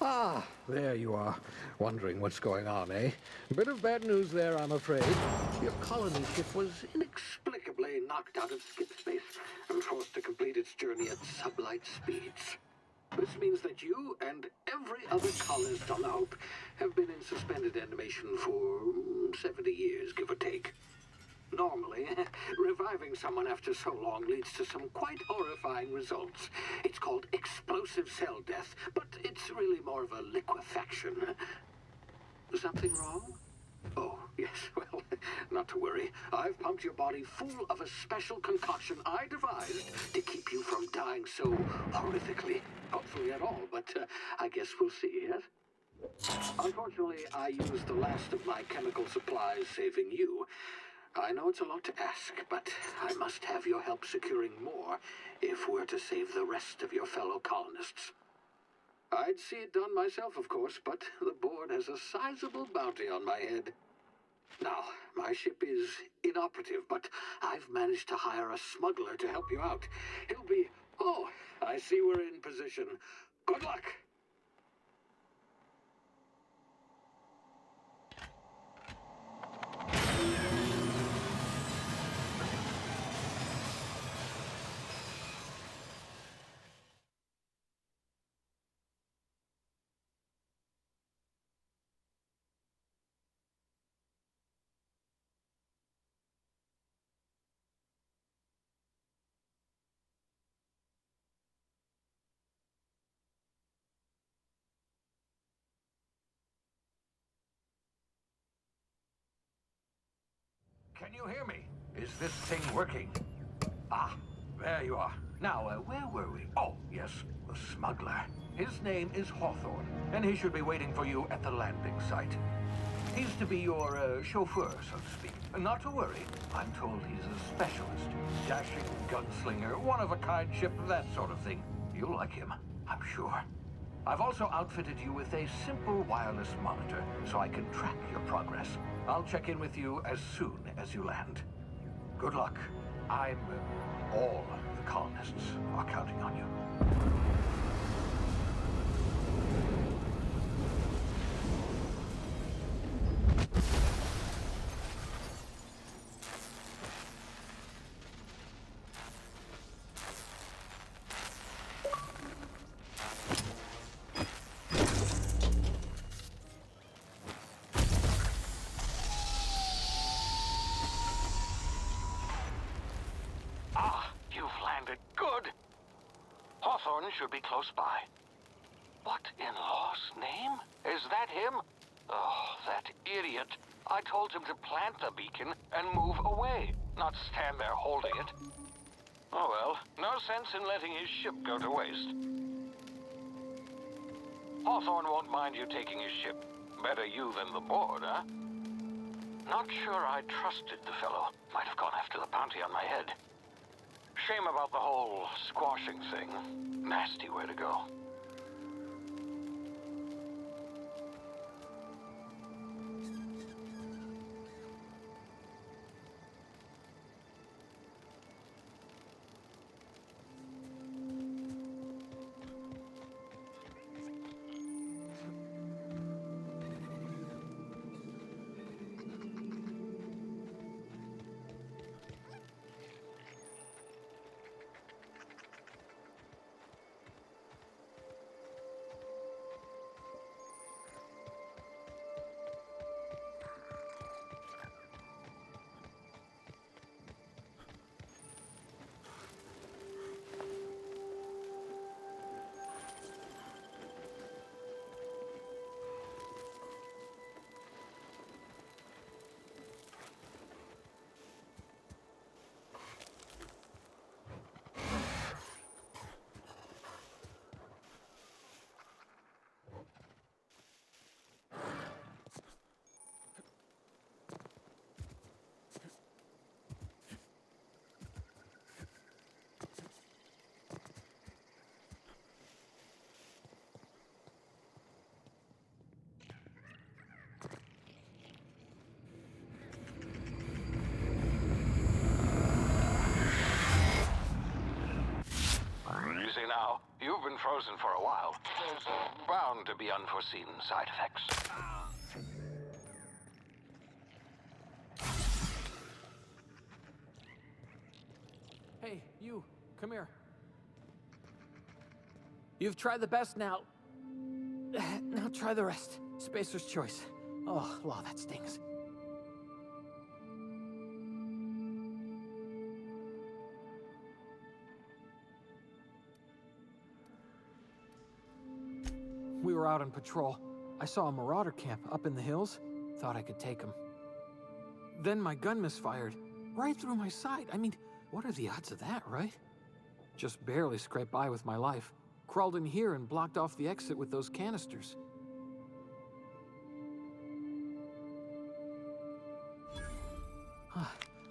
Ah, there you are. Wondering what's going on, eh? Bit of bad news there, I'm afraid. Your colony ship was inexplicably knocked out of skip space and forced to complete its journey at sublight speeds. This means that you and every other colonist on the Hope have been in suspended animation for 70 years, give or take. Normally, reviving someone after so long leads to some quite horrifying results. It's called explosive cell death, but it's really more of a liquefaction. Something wrong? Oh, yes, well, not to worry. I've pumped your body full of a special concoction I devised to keep you from dying so horrifically. Hopefully at all, but I guess we'll see, yes? Unfortunately, I used the last of my chemical supplies saving you. I know it's a lot to ask, but I must have your help securing more if we're to save the rest of your fellow colonists. I'd see it done myself, of course, but the board has a sizable bounty on my head. Now, my ship is inoperative, but I've managed to hire a smuggler to help you out. He'll be... Oh, I see we're in position. Good luck! Can you hear me? Is this thing working? Ah, there you are. Now, where were we? Oh, yes, the smuggler. His name is Hawthorne, and he should be waiting for you at the landing site. He's to be your chauffeur, so to speak. Not to worry. I'm told he's a specialist. Dashing gunslinger, one-of-a-kind ship, that sort of thing. You'll like him, I'm sure. I've also outfitted you with a simple wireless monitor, so I can track your progress. I'll check in with you as soon as you land. Good luck. All the colonists are counting on you. Ah, you've landed. Good. Hawthorne should be close by. What in law's name? Is that him? Oh, that idiot. I told him to plant the beacon and move away, not stand there holding it. Oh well, no sense in letting his ship go to waste. Hawthorne won't mind you taking his ship. Better you than the board, huh? Not sure I trusted the fellow. Might have gone after the bounty on my head. Shame about the whole squashing thing. Nasty way to go. You've been frozen for a while. There's bound to be unforeseen side effects. Hey, you, come here. You've tried the best now. Now try the rest. Spacer's choice. Oh, wow, that stings. We were out on patrol. I saw a marauder camp up in the hills. Thought I could take him. Then my gun misfired. Right through my side. I mean, what are the odds of that, right? Just barely scraped by with my life. Crawled in here and blocked off the exit with those canisters.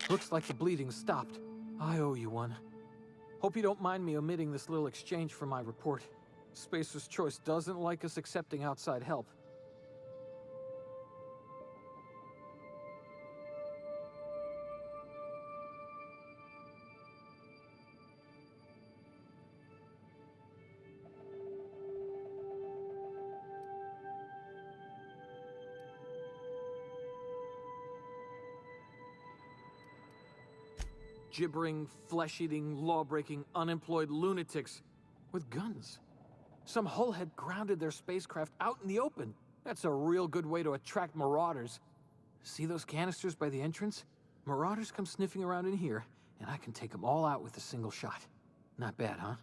Looks like the bleeding stopped. I owe you one. Hope you don't mind me omitting this little exchange from my report. Spacer's Choice doesn't like us accepting outside help. Gibbering, flesh-eating, law-breaking, unemployed lunatics with guns. Some hullhead grounded their spacecraft out in the open. That's a real good way to attract marauders. See those canisters by the entrance? Marauders come sniffing around in here, and I can take them all out with a single shot. Not bad, huh?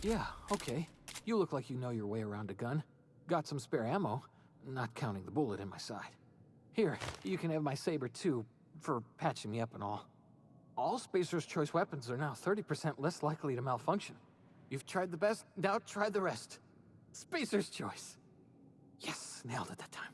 Yeah, okay. You look like you know your way around a gun. Got some spare ammo, not counting the bullet in my side. Here, you can have my saber too, for patching me up and all. All Spacer's Choice weapons are now 30% less likely to malfunction. You've tried the best, now try the rest. Spacer's Choice. Yes, nailed it that time.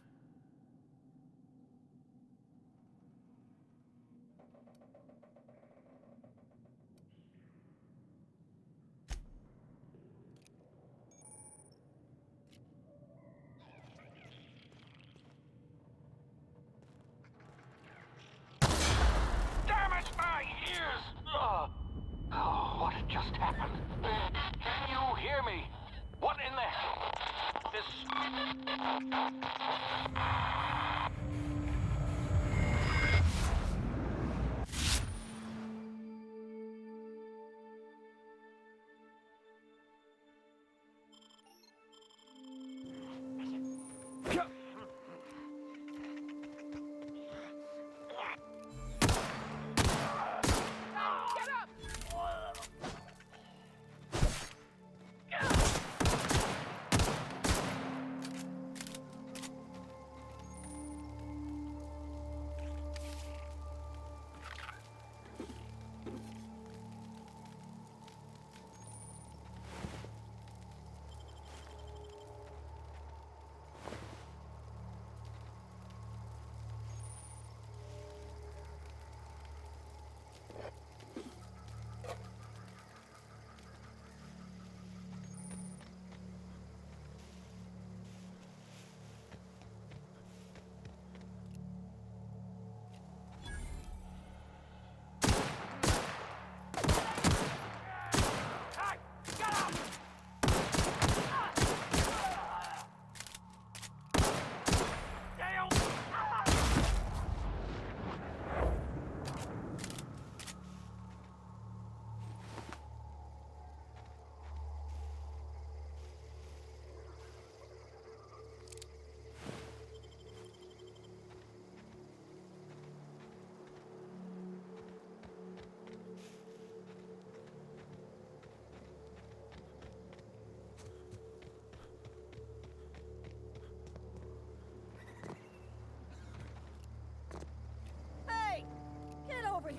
Damn it, my ears! Oh, what had just happened? Can you hear me? What in the hell? This...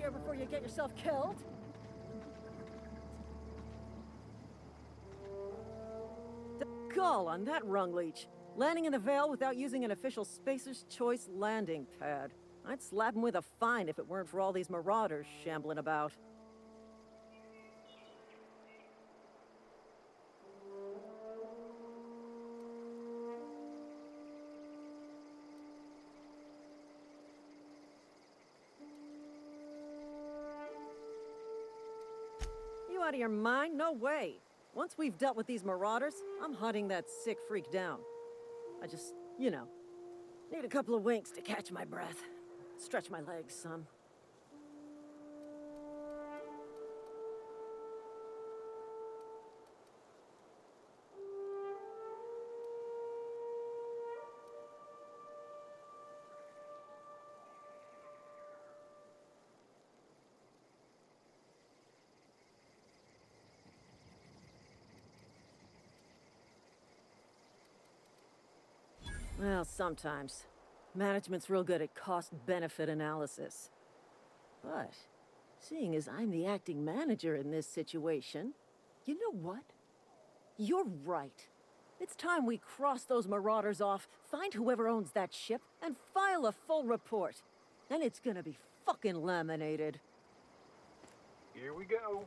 here before you get yourself killed. The gall on that rung leech. Landing in the Vale without using an official Spacer's Choice landing pad. I'd slap him with a fine if it weren't for all these marauders shambling about. You out of your mind? No way. Once we've dealt with these marauders, I'm hunting that sick freak down. I just, need a couple of winks to catch my breath. Stretch my legs some. Well, sometimes. Management's real good at cost-benefit analysis. But, seeing as I'm the acting manager in this situation, you know what? You're right. It's time we cross those marauders off, find whoever owns that ship, and file a full report. And it's gonna be fucking laminated. Here we go.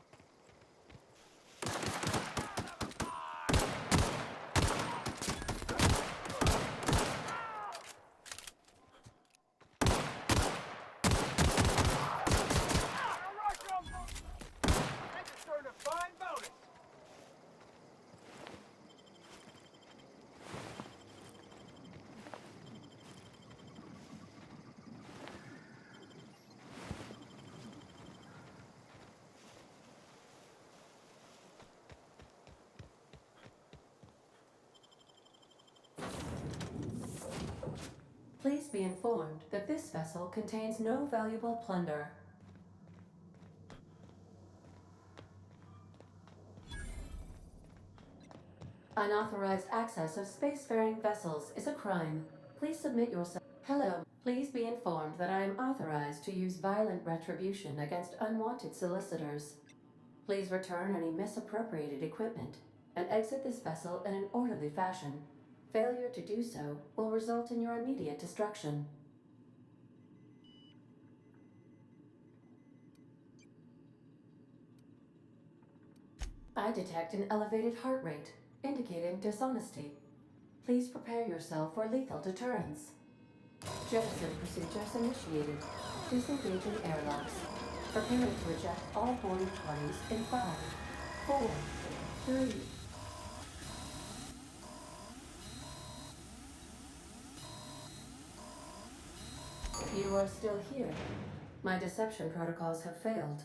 Please be informed that this vessel contains no valuable plunder. Unauthorized access of spacefaring vessels is a crime. Please submit yourself. Hello. Please be informed that I am authorized to use violent retribution against unwanted solicitors. Please return any misappropriated equipment and exit this vessel in an orderly fashion. Failure to do so will result in your immediate destruction. I detect an elevated heart rate, indicating dishonesty. Please prepare yourself for lethal deterrence. Jettison procedures initiated. Disengaging airlocks. Preparing to eject all boarding parties in 5, 4, 3. You are still here. My deception protocols have failed.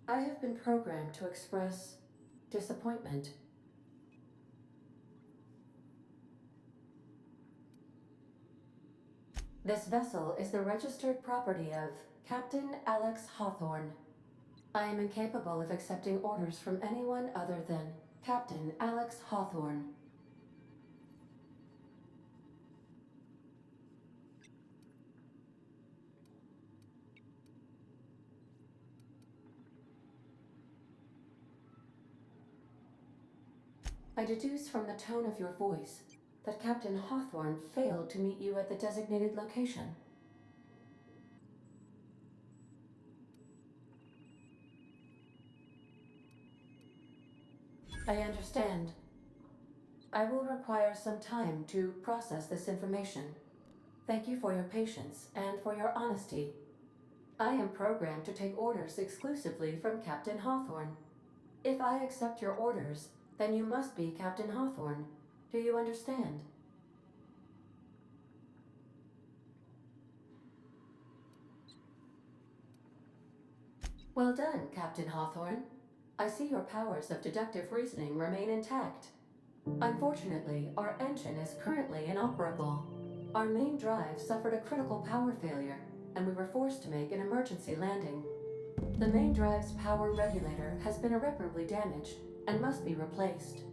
I have been programmed to express disappointment. This vessel is the registered property of Captain Alex Hawthorne. I am incapable of accepting orders from anyone other than Captain Alex Hawthorne. I deduce from the tone of your voice that Captain Hawthorne failed to meet you at the designated location. I understand. I will require some time to process this information. Thank you for your patience and for your honesty. I am programmed to take orders exclusively from Captain Hawthorne. If I accept your orders, then you must be Captain Hawthorne. Do you understand? Well done, Captain Hawthorne. I see your powers of deductive reasoning remain intact. Unfortunately, our engine is currently inoperable. Our main drive suffered a critical power failure, and we were forced to make an emergency landing. The main drive's power regulator has been irreparably damaged and must be replaced.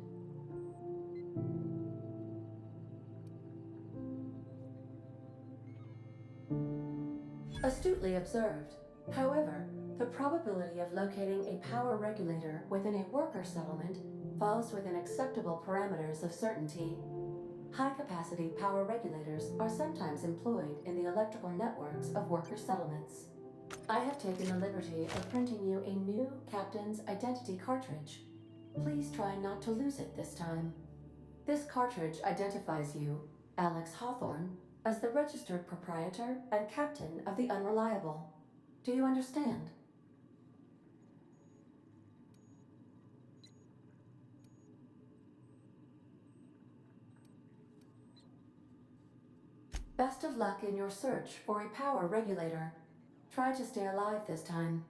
Astutely observed. However, The probability of locating a power regulator within a worker settlement falls within acceptable parameters of certainty. High-capacity power regulators are sometimes employed in the electrical networks of worker settlements. I have taken the liberty of printing you a new Captain's Identity cartridge. Please try not to lose it this time. This cartridge identifies you, Alex Hawthorne, as the registered proprietor and captain of the Unreliable. Do you understand? Best of luck in your search for a power regulator. Try to stay alive this time.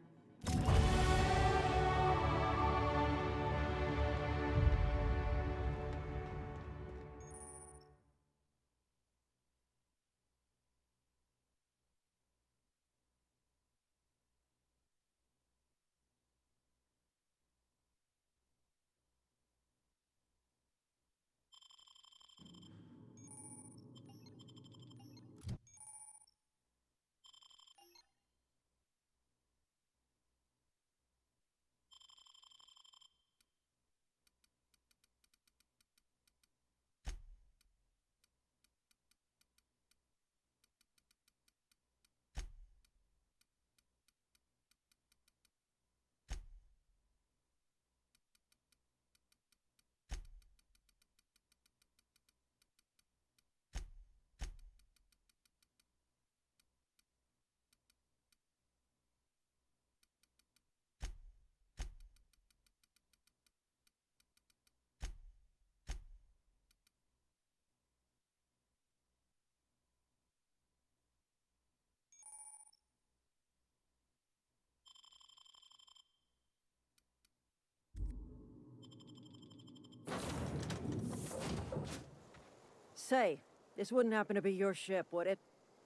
Say, this wouldn't happen to be your ship, would it?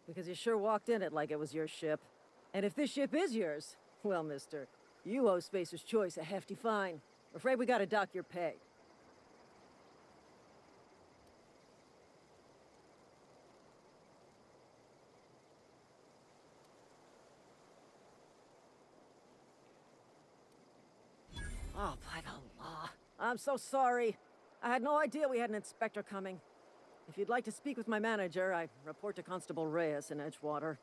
Because you sure walked in it like it was your ship. And if this ship is yours, well, mister, you owe Spacer's Choice a hefty fine. Afraid we gotta dock your pay. Oh, by the law. I'm so sorry. I had no idea we had an inspector coming. If you'd like to speak with my manager, I report to Constable Reyes in Edgewater.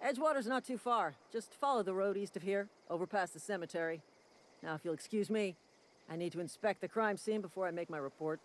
Edgewater's not too far. Just follow the road east of here, over past the cemetery. Now, if you'll excuse me, I need to inspect the crime scene before I make my report.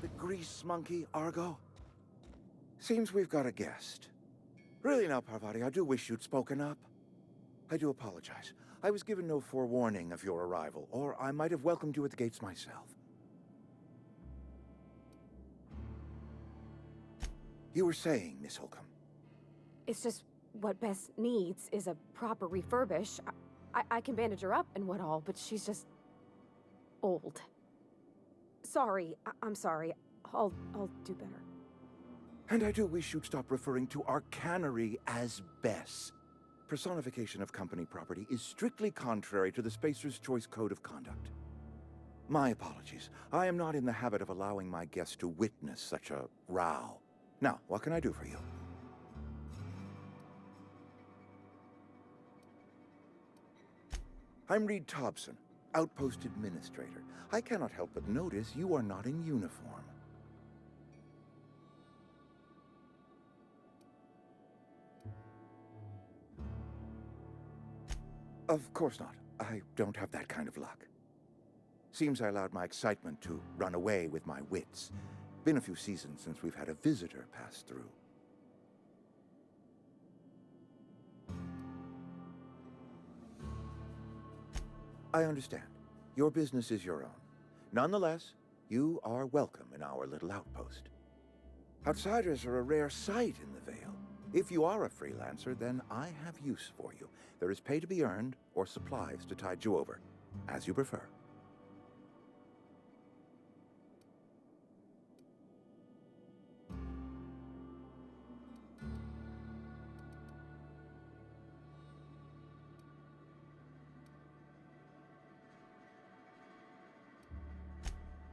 The grease monkey, Argo? Seems we've got a guest. Really now, Parvati, I do wish you'd spoken up. I do apologize. I was given no forewarning of your arrival, or I might have welcomed you at the gates myself. You were saying, Miss Holcomb. It's just what Bess needs is a proper refurbish. I can bandage her up and what all, but she's just old. Sorry, I'm sorry. I'll do better. And I do wish you'd stop referring to our cannery as Bess. Personification of company property is strictly contrary to the Spacer's Choice Code of Conduct. My apologies. I am not in the habit of allowing my guests to witness such a row. Now, what can I do for you? I'm Reed Thompson, Outpost Administrator. I cannot help but notice you are not in uniform. Of course not. I don't have that kind of luck. Seems I allowed my excitement to run away with my wits. Been a few seasons since we've had a visitor pass through. I understand. Your business is your own. Nonetheless, you are welcome in our little outpost. Outsiders are a rare sight in the Vale. If you are a freelancer, then I have use for you. There is pay to be earned, or supplies to tide you over, as you prefer.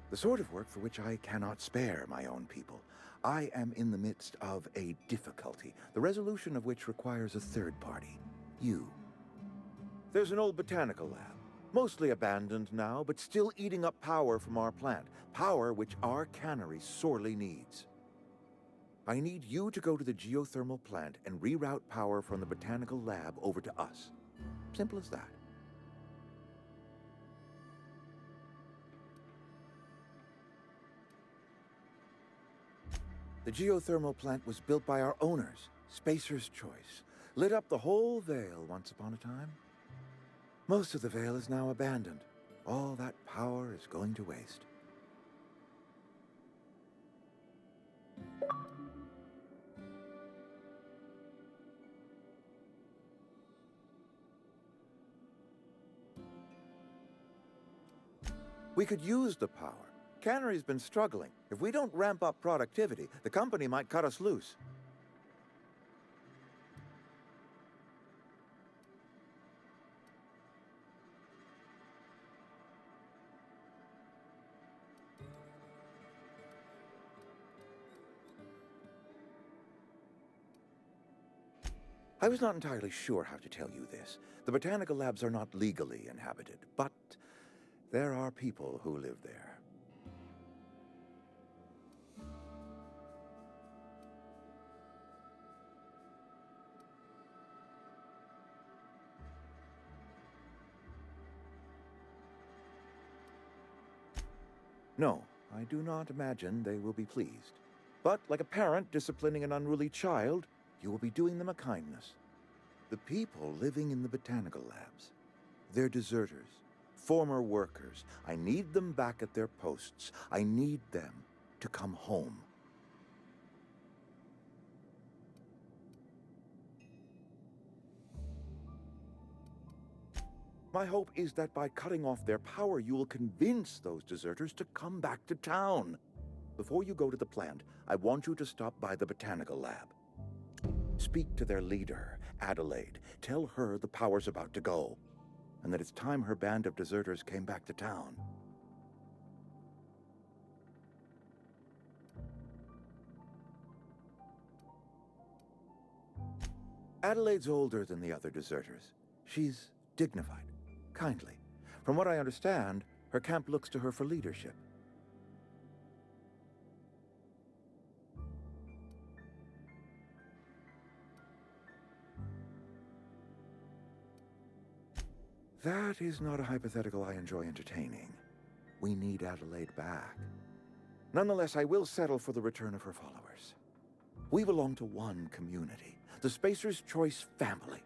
The sort of work for which I cannot spare my own people. I am in the midst of a difficulty, the resolution of which requires a third party. You. There's an old botanical lab, mostly abandoned now, but still eating up power from our plant. Power which our cannery sorely needs. I need you to go to the geothermal plant and reroute power from the botanical lab over to us. Simple as that. The geothermal plant was built by our owners, Spacer's Choice. Lit up the whole Vale once upon a time. Most of the Vale is now abandoned. All that power is going to waste. We could use the power. Cannery's been struggling. If we don't ramp up productivity, the company might cut us loose. I was not entirely sure how to tell you this. The botanical labs are not legally inhabited, but there are people who live there. No, I do not imagine they will be pleased. But like a parent disciplining an unruly child, you will be doing them a kindness. The people living in the botanical labs, they're deserters, former workers. I need them back at their posts. I need them to come home. My hope is that by cutting off their power, you will convince those deserters to come back to town. Before you go to the plant, I want you to stop by the botanical lab. Speak to their leader, Adelaide. Tell her the power's about to go, and that it's time her band of deserters came back to town. Adelaide's older than the other deserters. She's dignified. Kindly. From what I understand, her camp looks to her for leadership. That is not a hypothetical I enjoy entertaining. We need Adelaide back. Nonetheless, I will settle for the return of her followers. We belong to one community, the Spacer's Choice family.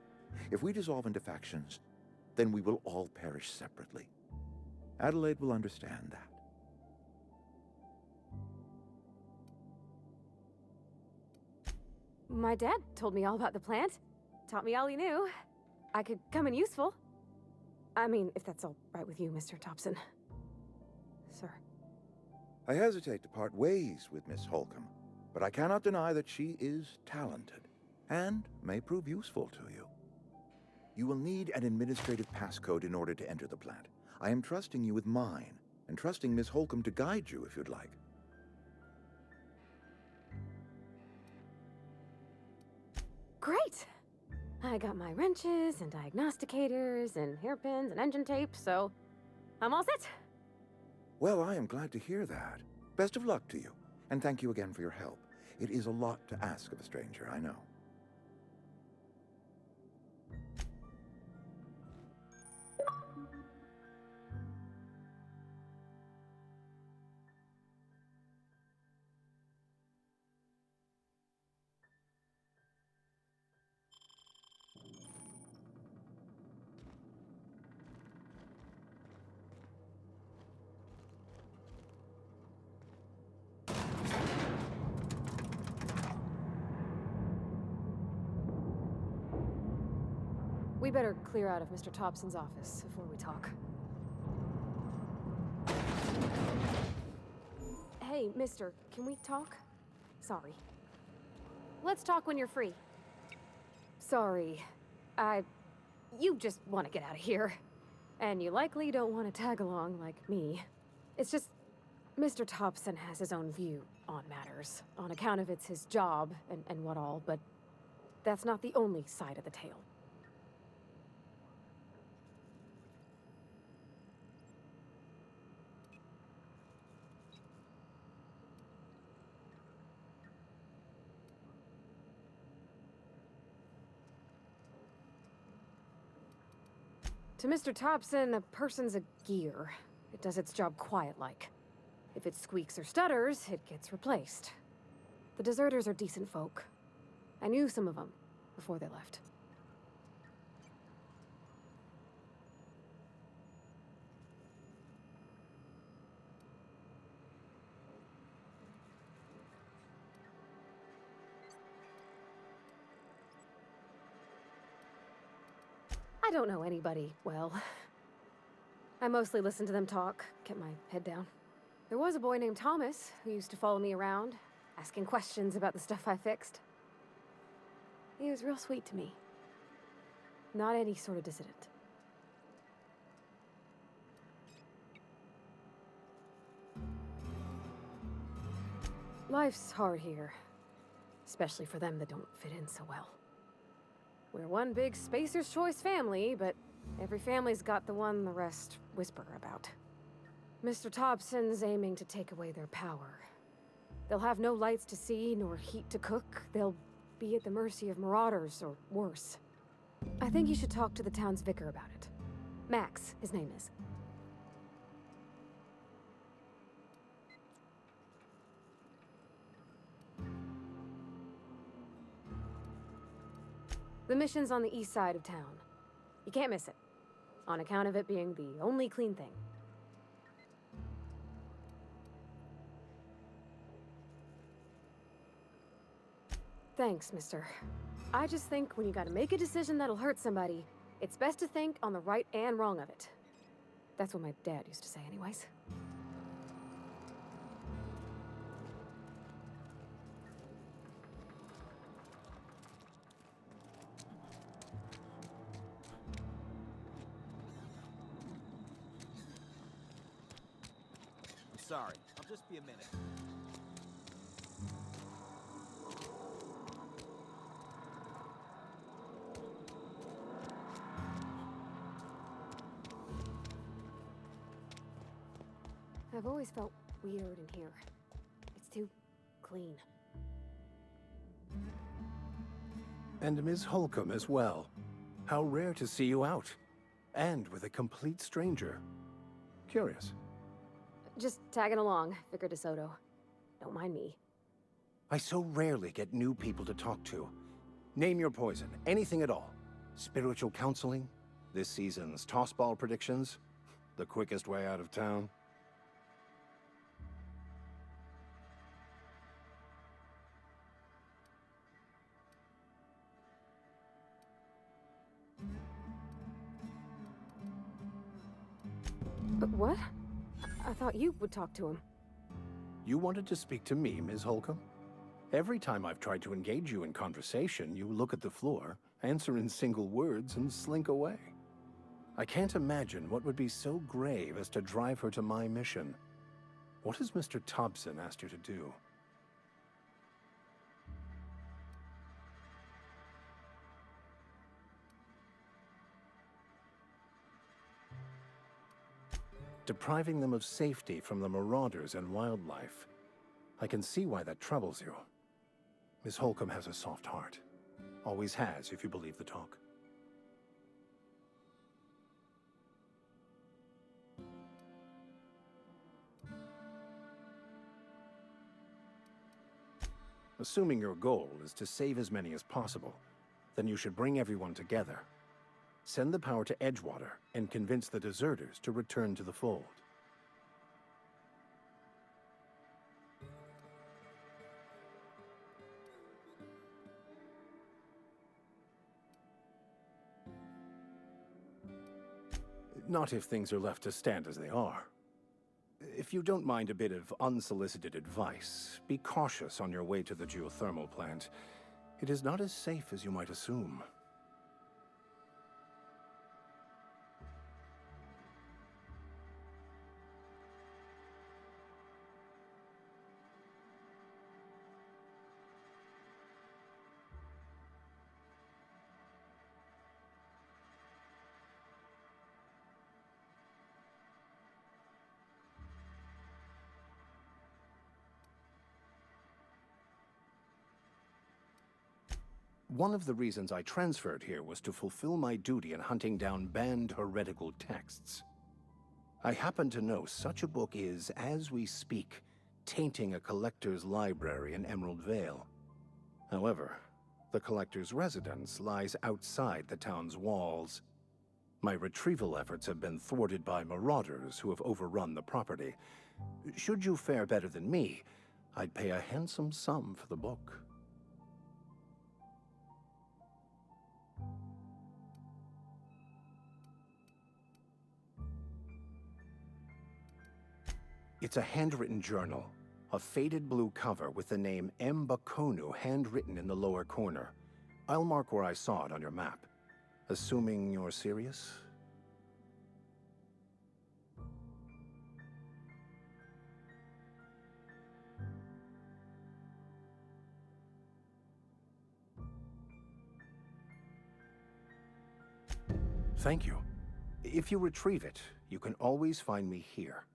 If we dissolve into factions, then we will all perish separately. Adelaide will understand that. My dad told me all about the plant. Taught me all he knew. I could come in useful. I mean, if that's all right with you, Mr. Thompson. Sir. I hesitate to part ways with Miss Holcomb, but I cannot deny that she is talented and may prove useful to you. You will need an administrative passcode in order to enter the plant. I am trusting you with mine, and trusting Miss Holcomb to guide you if you'd like. Great! I got my wrenches and diagnosticators and hairpins and engine tape, so I'm all set. Well, I am glad to hear that. Best of luck to you, and thank you again for your help. It is a lot to ask of a stranger, I know. We better clear out of Mr. Thompson's office before we talk. Hey, mister, can we talk? Sorry. Let's talk when you're free. Sorry. You just want to get out of here. And you likely don't want to tag along like me. It's just, Mr. Thompson has his own view on matters, on account of it's his job and what all, but that's not the only side of the tale. To Mr. Thompson, a person's a gear. It does its job quiet-like. If it squeaks or stutters, it gets replaced. The deserters are decent folk. I knew some of them before they left. I don't know anybody well. I mostly listen to them talk, get my head down. There was a boy named Thomas who used to follow me around, asking questions about the stuff I fixed. He was real sweet to me. Not any sort of dissident. Life's hard here, especially for them that don't fit in so well. We're one big Spacer's Choice family, but every family's got the one the rest whisper about. Mr. Thompson's aiming to take away their power. They'll have no lights to see, nor heat to cook. They'll be at the mercy of marauders, or worse. I think you should talk to the town's vicar about it. Max, his name is. The mission's on the east side of town. You can't miss it, on account of it being the only clean thing. Thanks, mister. I just think when you gotta make a decision that'll hurt somebody, it's best to think on the right and wrong of it. That's what my dad used to say anyways. Sorry, I'll just be a minute. I've always felt weird in here. It's too clean. And Ms. Holcomb as well. How rare to see you out. And with a complete stranger. Curious. Just tagging along, Vicar DeSoto. Don't mind me. I so rarely get new people to talk to. Name your poison, anything at all. Spiritual counseling? This season's tossball predictions? The quickest way out of town? But what? I thought you would talk to him. You wanted to speak to me, Ms. Holcomb? Every time I've tried to engage you in conversation, you look at the floor, answer in single words, and slink away. I can't imagine what would be so grave as to drive her to my mission. What has Mr. Thompson asked you to do? Depriving them of safety from the marauders and wildlife. I can see why that troubles you. Miss Holcomb has a soft heart. Always has, if you believe the talk. Assuming your goal is to save as many as possible, then you should bring everyone together. Send the power to Edgewater and convince the deserters to return to the fold. Not if things are left to stand as they are. If you don't mind a bit of unsolicited advice, be cautious on your way to the geothermal plant. It is not as safe as you might assume. One of the reasons I transferred here was to fulfill my duty in hunting down banned heretical texts. I happen to know such a book is, as we speak, tainting a collector's library in Emerald Vale. However, the collector's residence lies outside the town's walls. My retrieval efforts have been thwarted by marauders who have overrun the property. Should you fare better than me, I'd pay a handsome sum for the book. It's a handwritten journal, a faded blue cover with the name M. Bakonu handwritten in the lower corner. I'll mark where I saw it on your map. Assuming you're serious? Thank you. If you retrieve it, you can always find me here.